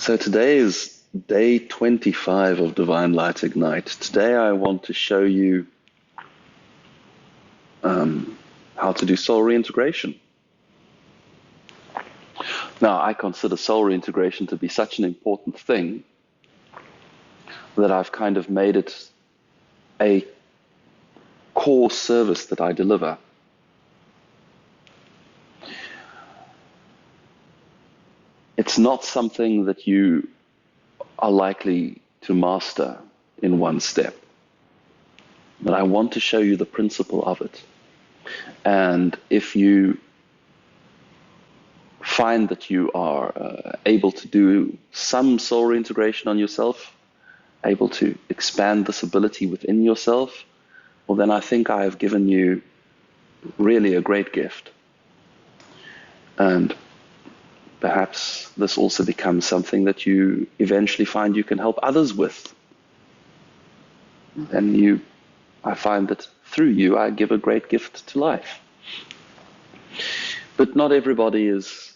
So today is day 25 of Divine Light Ignite. Today I want to show you how to do soul reintegration. Now, I consider soul reintegration to be such an important thing that I've kind of made it a core service that I deliver. It's not something that you are likely to master in one step, but I want to show you the principle of it. And if you find that you are able to do some soul reintegration on yourself, able to expand this ability within yourself, well, then I think I have given you really a great gift. And perhaps this also becomes something that you eventually find you can help others with. And I find that through you, I give a great gift to life. But not everybody is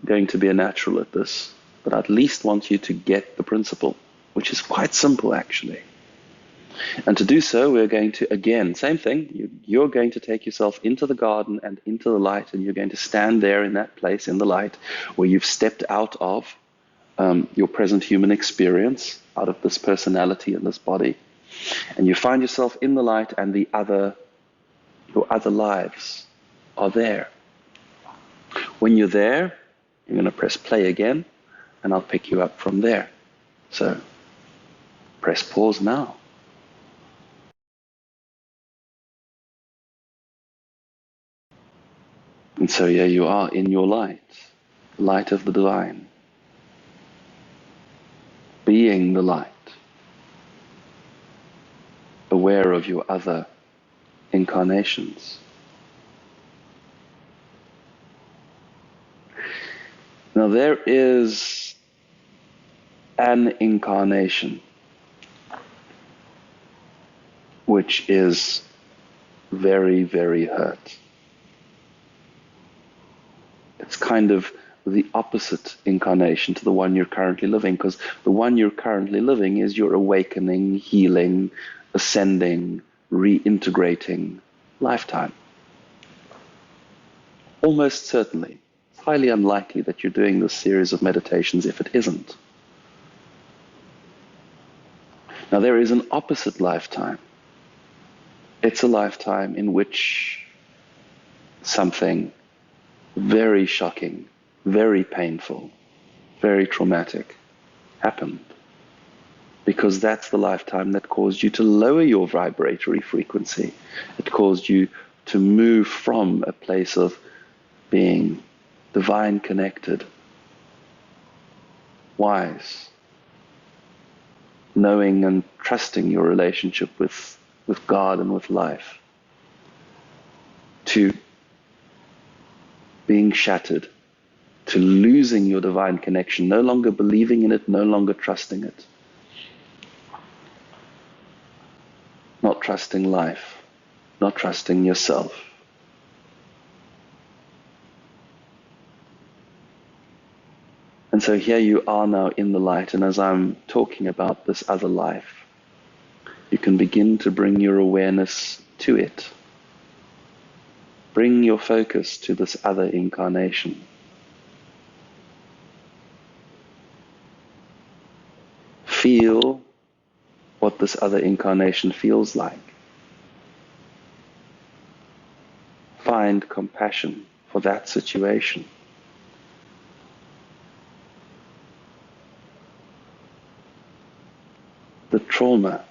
going to be a natural at this, but I at least want you to get the principle, which is quite simple actually. And to do so, we're going to, again, same thing, you're going to take yourself into the garden and into the light, and you're going to stand there in that place in the light where you've stepped out of your present human experience, out of this personality and this body, and you find yourself in the light, and your other lives are there. When you're there, you're going to press play again, and I'll pick you up from there. So press pause now. And so here you are in your light, light of the divine, being the light, aware of your other incarnations. Now there is an incarnation which is very, very hurt. It's kind of the opposite incarnation to the one you're currently living, because the one you're currently living is your awakening, healing, ascending, reintegrating lifetime. Almost certainly. It's highly unlikely that you're doing this series of meditations if it isn't. Now there is an opposite lifetime. It's a lifetime in which something very shocking, very painful, very traumatic happened. Because that's the lifetime that caused you to lower your vibratory frequency. It caused you to move from a place of being divine connected, wise, knowing and trusting your relationship with God and with life, to being shattered, to losing your divine connection, no longer believing in it, no longer trusting it, not trusting life, not trusting yourself. And so here you are now in the light, and as I'm talking about this other life, you can begin to bring your awareness to it. Bring your focus to this other incarnation. Feel what this other incarnation feels like. Find compassion for that situation. The trauma,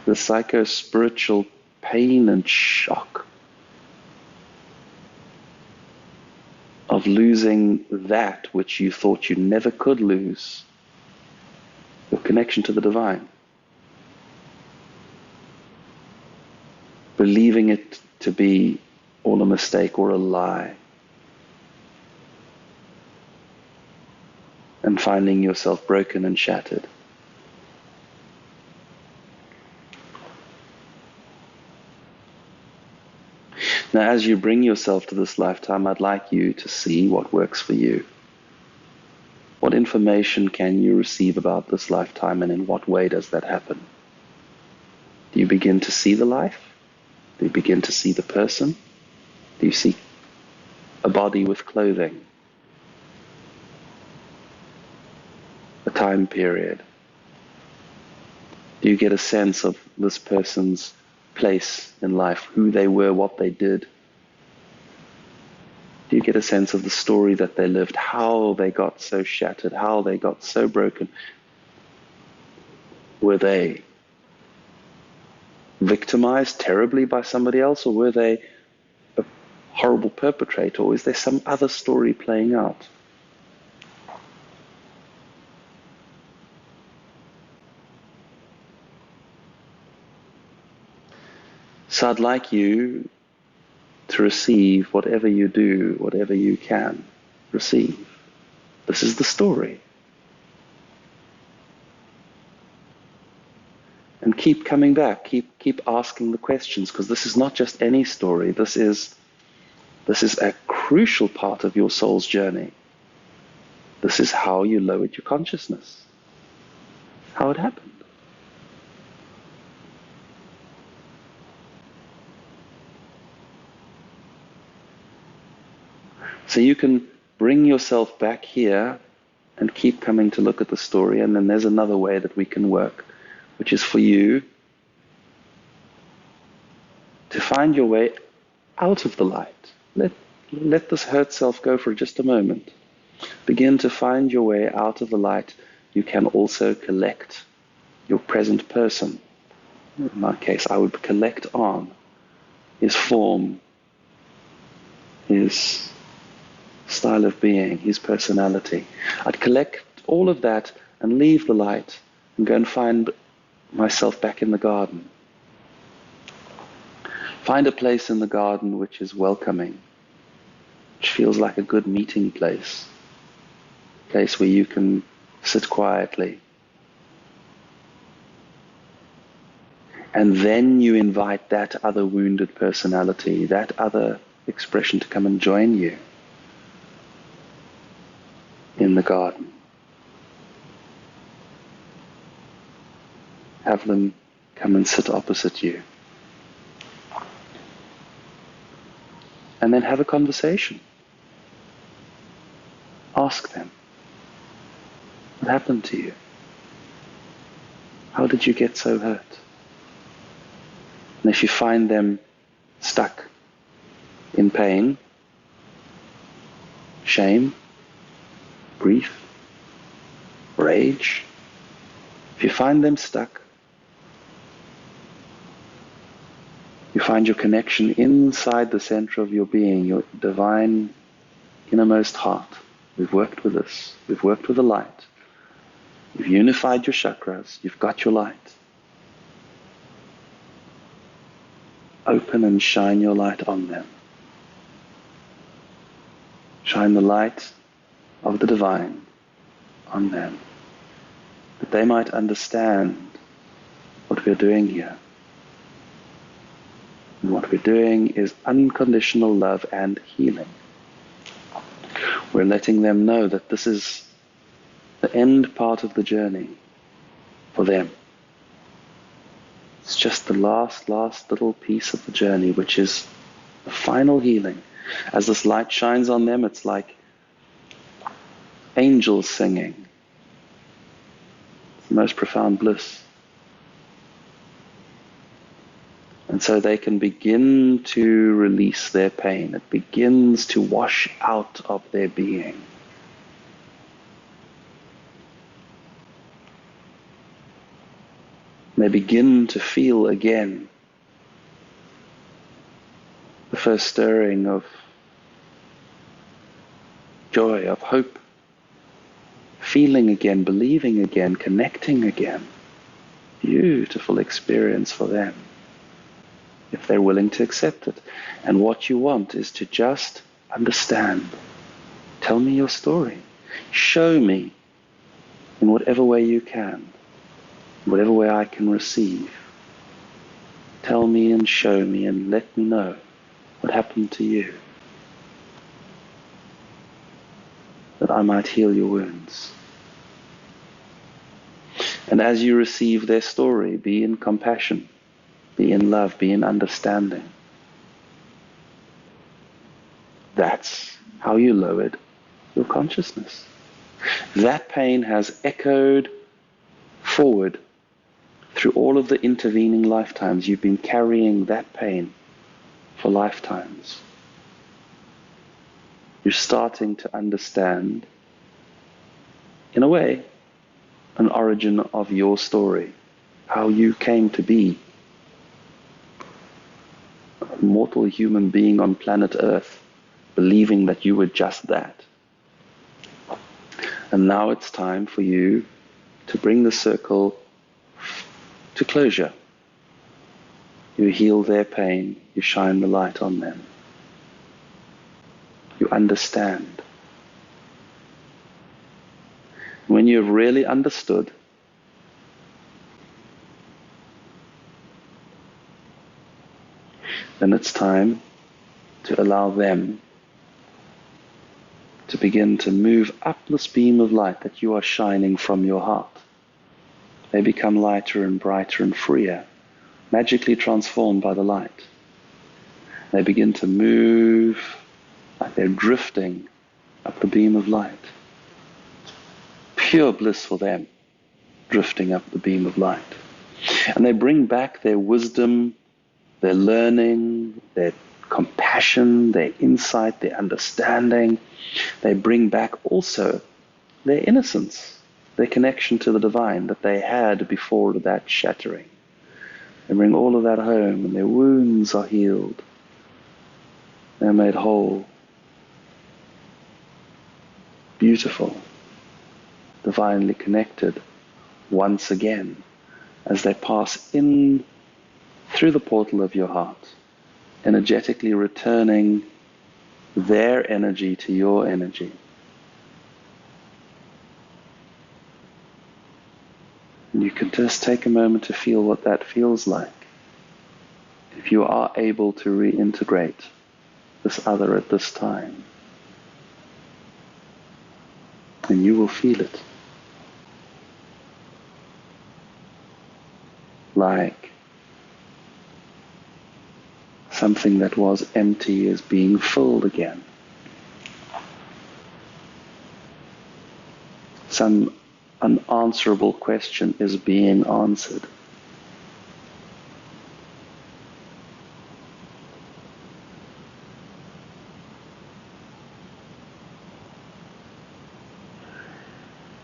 the psycho-spiritual pain and shock of losing that which you thought you never could lose, your connection to the divine. Believing it to be all a mistake or a lie. And finding yourself broken and shattered. Now, as you bring yourself to this lifetime, I'd like you to see what works for you. What information can you receive about this lifetime, and in what way does that happen? Do you begin to see the life? Do you begin to see the person? Do you see a body with clothing? A time period? Do you get a sense of this person's place in life, who they were, what they did? Do you get a sense of the story that they lived, how they got so shattered, how they got so broken? Were they victimized terribly by somebody else, or were they a horrible perpetrator, or is there some other story playing out? So I'd like you to receive whatever you do, whatever you can receive. This is the story. And keep coming back, keep asking the questions, because this is not just any story. This is a crucial part of your soul's journey. This is how you lowered your consciousness. How it happened. So you can bring yourself back here and keep coming to look at the story, and then there's another way that we can work, which is for you to find your way out of the light. Let this hurt self go for just a moment. Begin to find your way out of the light. You can also collect your present person. In my case, I would collect on his form, his style of being, his personality. I'd collect all of that and leave the light and go and find myself back in the garden. Find a place in the garden which is welcoming, which feels like a good meeting place, a place where you can sit quietly. And then you invite that other wounded personality, that other expression to come and join you in the garden. Have them come and sit opposite you. And then have a conversation. Ask them, what happened to you? How did you get so hurt? And if you find them stuck in pain, shame, grief, rage, if you find them stuck, you find your connection inside the center of your being, your divine innermost heart. We've worked with this. We've worked with the light. You've unified your chakras. You've got your light. Open and shine your light on them. Shine the light of the divine on them, that they might understand what we're doing here. And what we're doing is unconditional love and healing. We're letting them know that this is the end part of the journey for them. It's just the last little piece of the journey, which is the final healing. As this light shines on them, it's like angels singing. It's the most profound bliss. And so they can begin to release their pain. It begins to wash out of their being. They begin to feel again the first stirring of joy, of hope, feeling again, believing again, connecting again. Beautiful experience for them, if they're willing to accept it. And what you want is to just understand. Tell me your story. Show me in whatever way you can, whatever way I can receive. Tell me and show me and let me know what happened to you, that I might heal your wounds. And as you receive their story, be in compassion, be in love, be in understanding. That's how you lowered your consciousness. That pain has echoed forward through all of the intervening lifetimes. You've been carrying that pain for lifetimes. You're starting to understand, in a way, an origin of your story, how you came to be a mortal human being on planet Earth, believing that you were just that. And now it's time for you to bring the circle to closure. You heal their pain, you shine the light on them. You understand. When you've really understood, then it's time to allow them to begin to move up this beam of light that you are shining from your heart. They become lighter and brighter and freer, magically transformed by the light. They begin to move like they're drifting up the beam of light. Pure bliss for them, drifting up the beam of light. And they bring back their wisdom, their learning, their compassion, their insight, their understanding. They bring back also their innocence, their connection to the divine that they had before that shattering. They bring all of that home, and their wounds are healed. They're made whole. Beautiful. Divinely connected once again as they pass in through the portal of your heart, energetically returning their energy to your energy. And you can just take a moment to feel what that feels like. If you are able to reintegrate this other at this time, then you will feel it. Like something that was empty is being filled again. Some unanswerable question is being answered.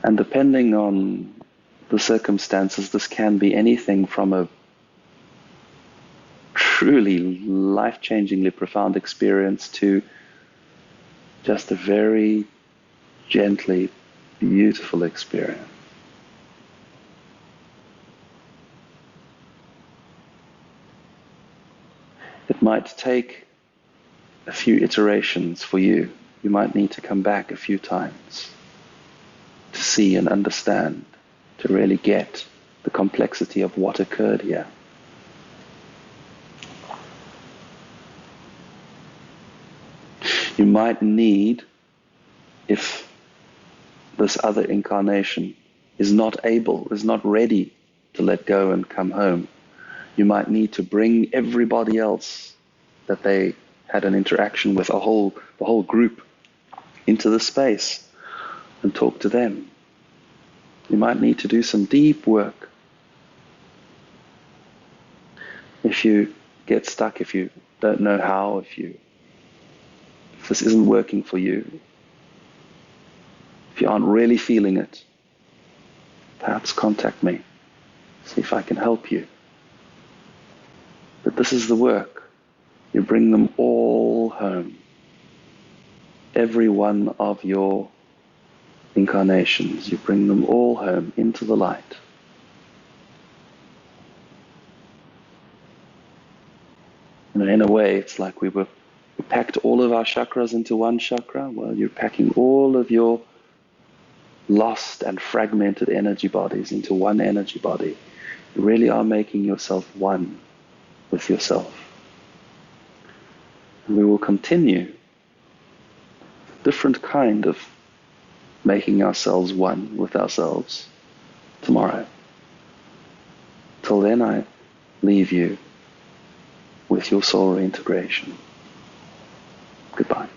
And depending on the circumstances, this can be anything from a truly life-changingly profound experience to just a very gently beautiful experience. It might take a few iterations for you. You might need to come back a few times to see and understand, to really get the complexity of what occurred here. You might need, if this other incarnation is not ready to let go and come home, you might need to bring everybody else that they had an interaction with, the whole group, into the space and talk to them. You might need to do some deep work. If you get stuck, if you don't know how, if this isn't working for you, if you aren't really feeling it, perhaps contact me. See if I can help you. But this is the work. You bring them all home. Every one of your incarnations, you bring them all home into the light. And in a way, it's like we packed all of our chakras into one chakra. Well, you're packing all of your lost and fragmented energy bodies into one energy body. You really are making yourself one with yourself. And we will continue different kind of making ourselves one with ourselves tomorrow. Till then, I leave you with your soul reintegration. Goodbye.